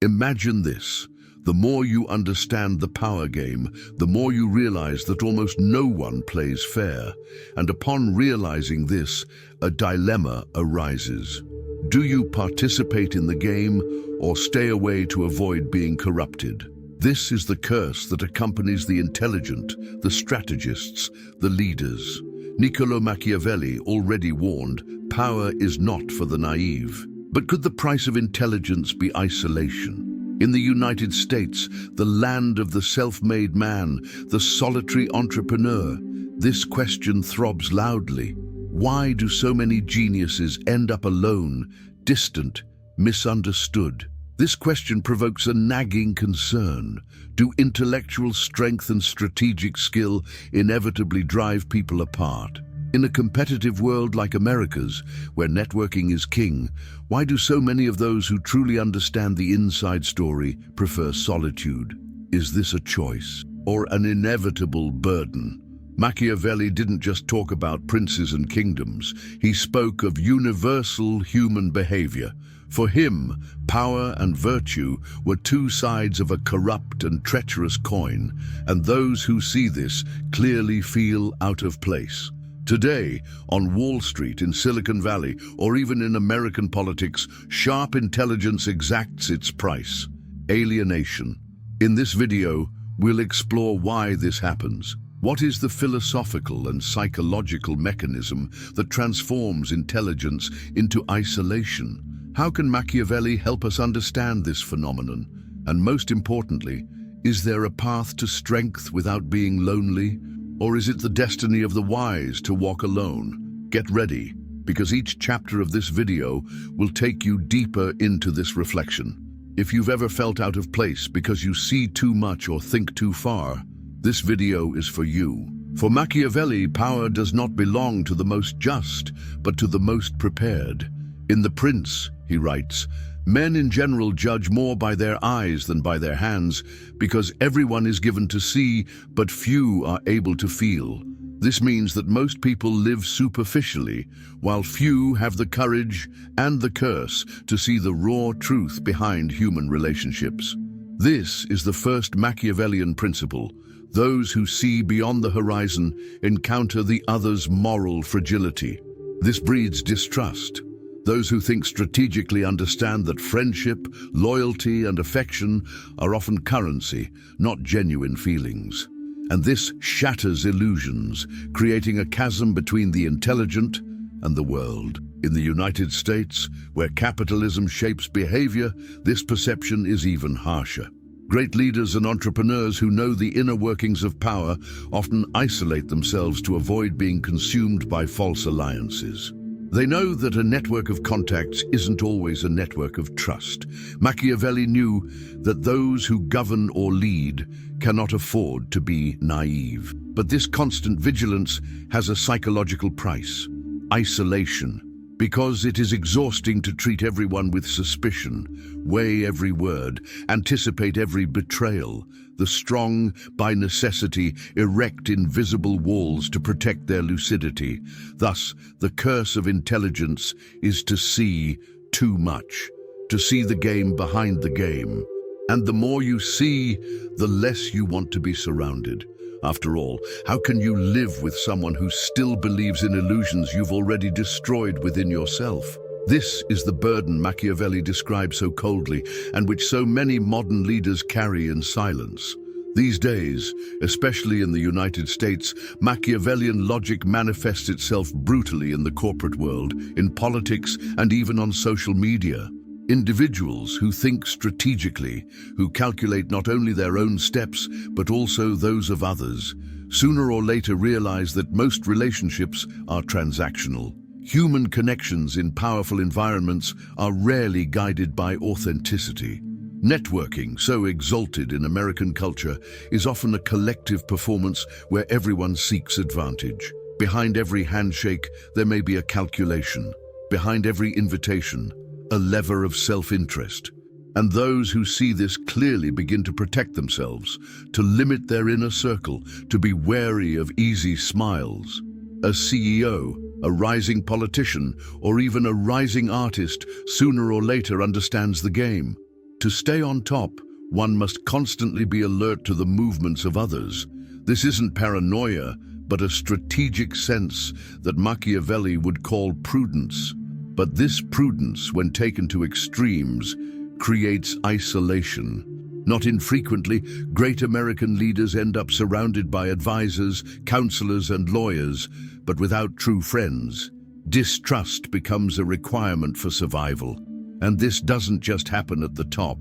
Imagine this. The more you understand the power game, the more you realize that almost no one plays fair. And upon realizing this, a dilemma arises. Do you participate in the game or stay away to avoid being corrupted? This is the curse that accompanies the intelligent, the strategists, the leaders. Niccolo Machiavelli already warned, power is not for the naive. But could the price of intelligence be isolation? In the United States, the land of the self-made man, the solitary entrepreneur, this question throbs loudly. Why do so many geniuses end up alone, distant, misunderstood? This question provokes a nagging concern. Do intellectual strength and strategic skill inevitably drive people apart? In a competitive world like America's, where networking is king, why do so many of those who truly understand the inside story prefer solitude? Is this a choice or an inevitable burden? Machiavelli didn't just talk about princes and kingdoms. He spoke of universal human behavior. For him, power and virtue were two sides of a corrupt and treacherous coin, and those who see this clearly feel out of place. Today, on Wall Street, in Silicon Valley, or even in American politics, sharp intelligence exacts its price: alienation. In this video, we'll explore why this happens. What is the philosophical and psychological mechanism that transforms intelligence into isolation? How can Machiavelli help us understand this phenomenon? And most importantly, is there a path to strength without being lonely? Or is it the destiny of the wise to walk alone? Get ready, because each chapter of this video will take you deeper into this reflection. If you've ever felt out of place because you see too much or think too far, this video is for you. For Machiavelli, power does not belong to the most just, but to the most prepared. In The Prince, he writes, "Men in general judge more by their eyes than by their hands, because everyone is given to see, but few are able to feel. This means that most people live superficially, while few have the courage and the curse to see the raw truth behind human relationships." This is the first Machiavellian principle. Those who see beyond the horizon encounter the other's moral fragility. This breeds distrust. Those who think strategically understand that friendship, loyalty, and affection are often currency, not genuine feelings. And this shatters illusions, creating a chasm between the intelligent and the world. In the United States, where capitalism shapes behavior, this perception is even harsher. Great leaders and entrepreneurs who know the inner workings of power often isolate themselves to avoid being consumed by false alliances. They know that a network of contacts isn't always a network of trust. Machiavelli knew that those who govern or lead cannot afford to be naive. But this constant vigilance has a psychological price: isolation. Because it is exhausting to treat everyone with suspicion, weigh every word, anticipate every betrayal. The strong, by necessity, erect invisible walls to protect their lucidity. Thus, the curse of intelligence is to see too much, to see the game behind the game. And the more you see, the less you want to be surrounded. After all, how can you live with someone who still believes in illusions you've already destroyed within yourself? This is the burden Machiavelli describes so coldly, and which so many modern leaders carry in silence. These days, especially in the United States, Machiavellian logic manifests itself brutally in the corporate world, in politics, and even on social media. Individuals who think strategically, who calculate not only their own steps, but also those of others, sooner or later realize that most relationships are transactional. Human connections in powerful environments are rarely guided by authenticity. Networking, so exalted in American culture, is often a collective performance where everyone seeks advantage. Behind every handshake, there may be a calculation. Behind every invitation, a lever of self-interest. And those who see this clearly begin to protect themselves, to limit their inner circle, to be wary of easy smiles. A CEO, a rising politician, or even a rising artist sooner or later understands the game. To stay on top, one must constantly be alert to the movements of others. This isn't paranoia, but a strategic sense that Machiavelli would call prudence. But this prudence, when taken to extremes, creates isolation. Not infrequently, great American leaders end up surrounded by advisors, counselors, and lawyers, but without true friends. Distrust becomes a requirement for survival. And this doesn't just happen at the top.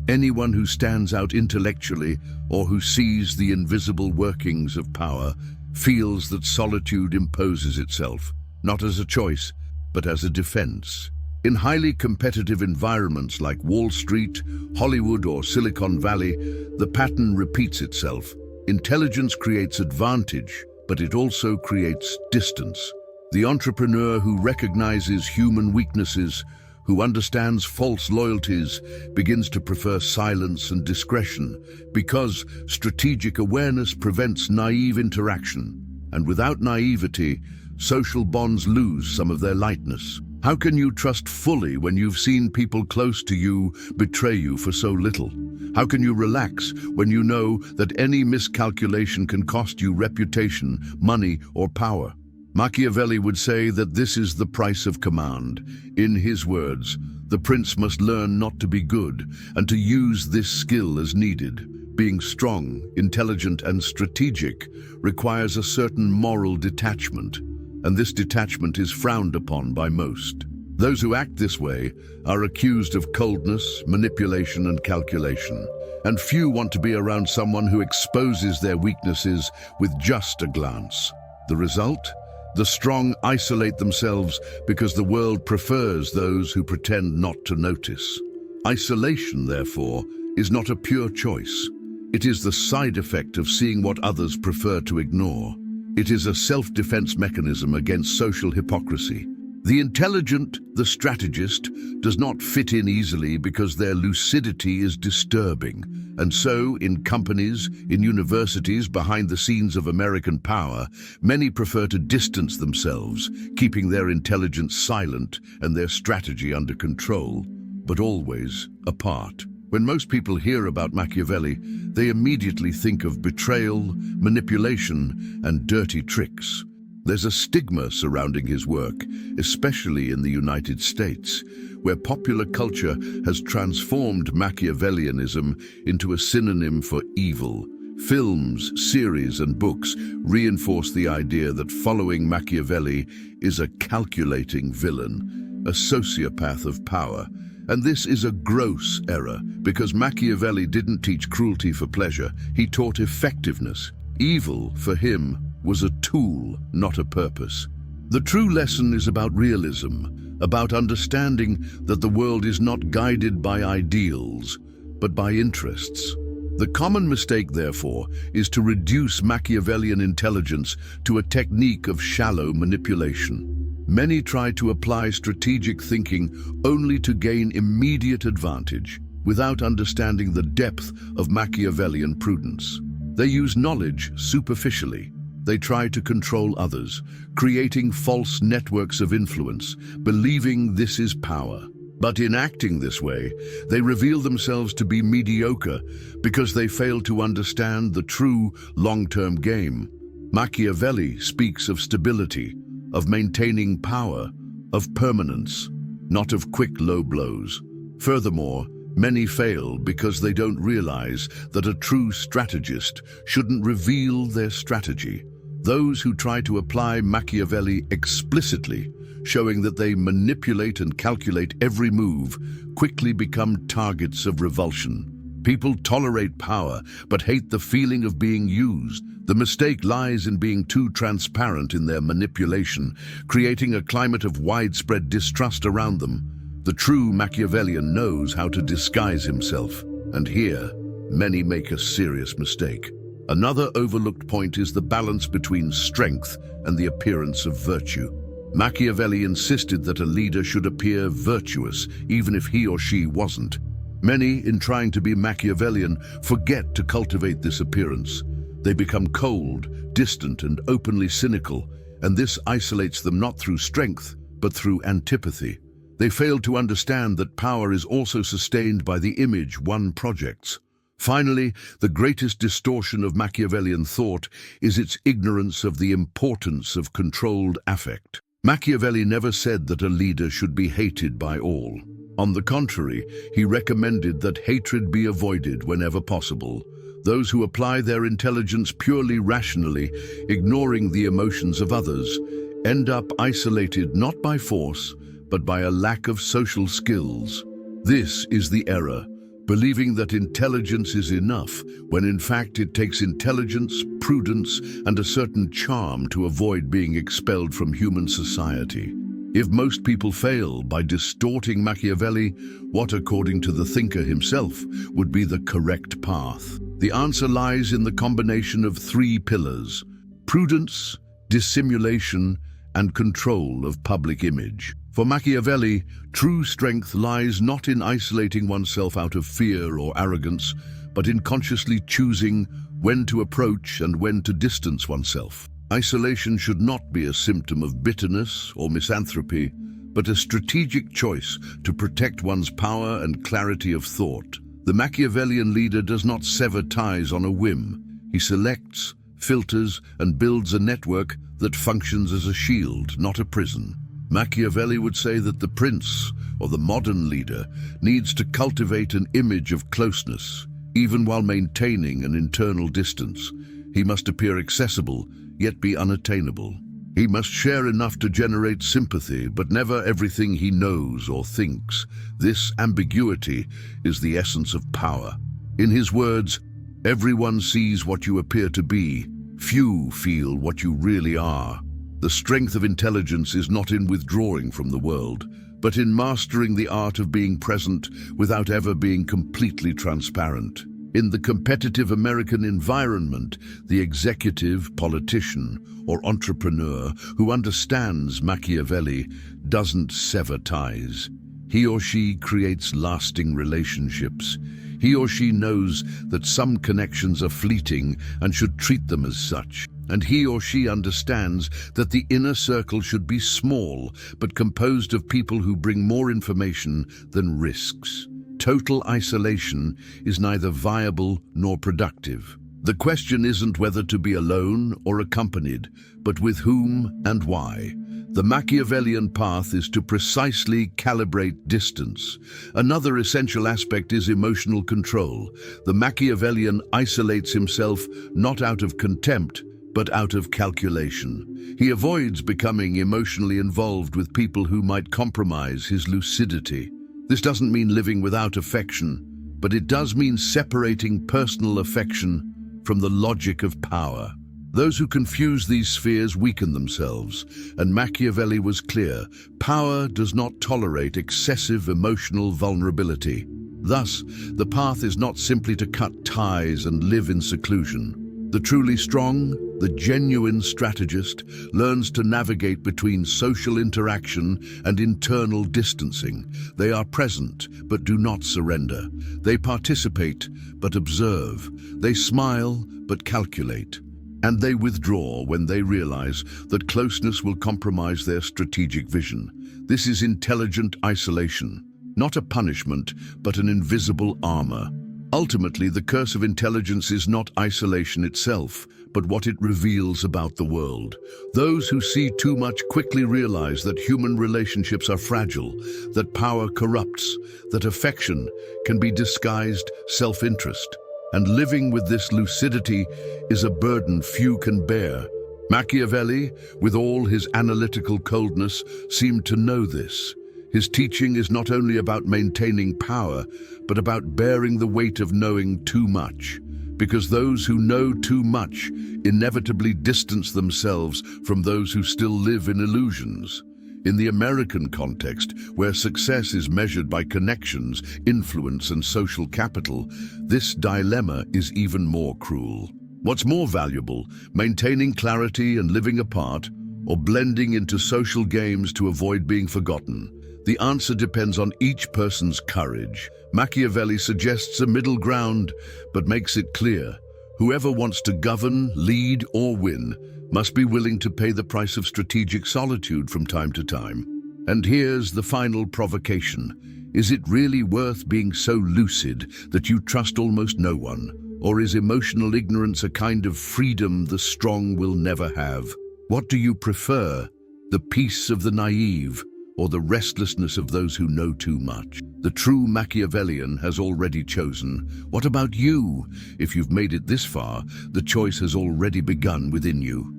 Anyone who stands out intellectually or who sees the invisible workings of power feels that solitude imposes itself, not as a choice, but as a defense. In highly competitive environments like Wall Street, Hollywood, or Silicon Valley, the pattern repeats itself. Intelligence creates advantage, but it also creates distance. The entrepreneur who recognizes human weaknesses, who understands false loyalties, begins to prefer silence and discretion, because strategic awareness prevents naive interaction. And without naivety, social bonds lose some of their lightness. How can you trust fully when you've seen people close to you betray you for so little? How can you relax when you know that any miscalculation can cost you reputation, money, or power? Machiavelli would say that this is the price of command. In his words, the prince must learn not to be good and to use this skill as needed. Being strong, intelligent, and strategic requires a certain moral detachment, and this detachment is frowned upon by most. Those who act this way are accused of coldness, manipulation, and calculation, and few want to be around someone who exposes their weaknesses with just a glance. The result? The strong isolate themselves because the world prefers those who pretend not to notice. Isolation, therefore, is not a pure choice. It is the side effect of seeing what others prefer to ignore. It is a self-defense mechanism against social hypocrisy. The intelligent, the strategist, does not fit in easily because their lucidity is disturbing. And so, in companies, in universities, behind the scenes of American power, many prefer to distance themselves, keeping their intelligence silent and their strategy under control, but always apart. When most people hear about Machiavelli, they immediately think of betrayal, manipulation, and dirty tricks. There's a stigma surrounding his work, especially in the United States, where popular culture has transformed Machiavellianism into a synonym for evil. Films, series, and books reinforce the idea that following Machiavelli is a calculating villain, a sociopath of power. And this is a gross error, because Machiavelli didn't teach cruelty for pleasure, he taught effectiveness. Evil, for him, was a tool, not a purpose. The true lesson is about realism, about understanding that the world is not guided by ideals, but by interests. The common mistake, therefore, is to reduce Machiavellian intelligence to a technique of shallow manipulation. Many try to apply strategic thinking only to gain immediate advantage, without understanding the depth of Machiavellian prudence. They use knowledge superficially. They try to control others, creating false networks of influence, believing this is power. But in acting this way, they reveal themselves to be mediocre because they fail to understand the true long-term game. Machiavelli speaks of stability, of maintaining power, of permanence, not of quick low blows. Furthermore, many fail because they don't realize that a true strategist shouldn't reveal their strategy. Those who try to apply Machiavelli explicitly, showing that they manipulate and calculate every move, quickly become targets of revulsion. People tolerate power, but hate the feeling of being used. The mistake lies in being too transparent in their manipulation, creating a climate of widespread distrust around them. The true Machiavellian knows how to disguise himself, and here, many make a serious mistake. Another overlooked point is the balance between strength and the appearance of virtue. Machiavelli insisted that a leader should appear virtuous, even if he or she wasn't. Many, in trying to be Machiavellian, forget to cultivate this appearance. They become cold, distant, and openly cynical, and this isolates them not through strength, but through antipathy. They failed to understand that power is also sustained by the image one projects. Finally, the greatest distortion of Machiavellian thought is its ignorance of the importance of controlled affect. Machiavelli never said that a leader should be hated by all. On the contrary, he recommended that hatred be avoided whenever possible. Those who apply their intelligence purely rationally, ignoring the emotions of others, end up isolated not by force, but by a lack of social skills. This is the error, believing that intelligence is enough, when in fact it takes intelligence, prudence, and a certain charm to avoid being expelled from human society. If most people fail by distorting Machiavelli, what, according to the thinker himself, would be the correct path? The answer lies in the combination of three pillars: prudence, dissimulation, and control of public image. For Machiavelli, true strength lies not in isolating oneself out of fear or arrogance, but in consciously choosing when to approach and when to distance oneself. Isolation should not be a symptom of bitterness or misanthropy, but a strategic choice to protect one's power and clarity of thought. The Machiavellian leader does not sever ties on a whim. He selects, filters, and builds a network that functions as a shield, not a prison. Machiavelli would say that the prince, or the modern leader, needs to cultivate an image of closeness, even while maintaining an internal distance. He must appear accessible, yet be unattainable. He must share enough to generate sympathy, but never everything he knows or thinks. This ambiguity is the essence of power. In his words, everyone sees what you appear to be. Few feel what you really are. The strength of intelligence is not in withdrawing from the world, but in mastering the art of being present without ever being completely transparent. In the competitive American environment, the executive, politician, or entrepreneur who understands Machiavelli doesn't sever ties. He or she creates lasting relationships. He or she knows that some connections are fleeting and should treat them as such. And he or she understands that the inner circle should be small, but composed of people who bring more information than risks. Total isolation is neither viable nor productive. The question isn't whether to be alone or accompanied, but with whom and why. The Machiavellian path is to precisely calibrate distance. Another essential aspect is emotional control. The Machiavellian isolates himself not out of contempt, but out of calculation. He avoids becoming emotionally involved with people who might compromise his lucidity. This doesn't mean living without affection, but it does mean separating personal affection from the logic of power. Those who confuse these spheres weaken themselves, and Machiavelli was clear: power does not tolerate excessive emotional vulnerability. Thus, the path is not simply to cut ties and live in seclusion. The truly strong, the genuine strategist, learns to navigate between social interaction and internal distancing. They are present, but do not surrender. They participate, but observe. They smile, but calculate. And they withdraw when they realize that closeness will compromise their strategic vision. This is intelligent isolation, not a punishment, but an invisible armor. Ultimately, the curse of intelligence is not isolation itself, but what it reveals about the world. Those who see too much quickly realize that human relationships are fragile, that power corrupts, that affection can be disguised self-interest. And living with this lucidity is a burden few can bear. Machiavelli, with all his analytical coldness, seemed to know this. His teaching is not only about maintaining power, but about bearing the weight of knowing too much. Because those who know too much inevitably distance themselves from those who still live in illusions. In the American context, where success is measured by connections, influence, and social capital, this dilemma is even more cruel. What's more valuable, maintaining clarity and living apart, or blending into social games to avoid being forgotten? The answer depends on each person's courage. Machiavelli suggests a middle ground, but makes it clear: whoever wants to govern, lead, or win must be willing to pay the price of strategic solitude from time to time. And here's the final provocation. Is it really worth being so lucid that you trust almost no one? Or is emotional ignorance a kind of freedom the strong will never have? What do you prefer? The peace of the naive, or the restlessness of those who know too much? The true Machiavellian has already chosen. What about you? If you've made it this far, the choice has already begun within you.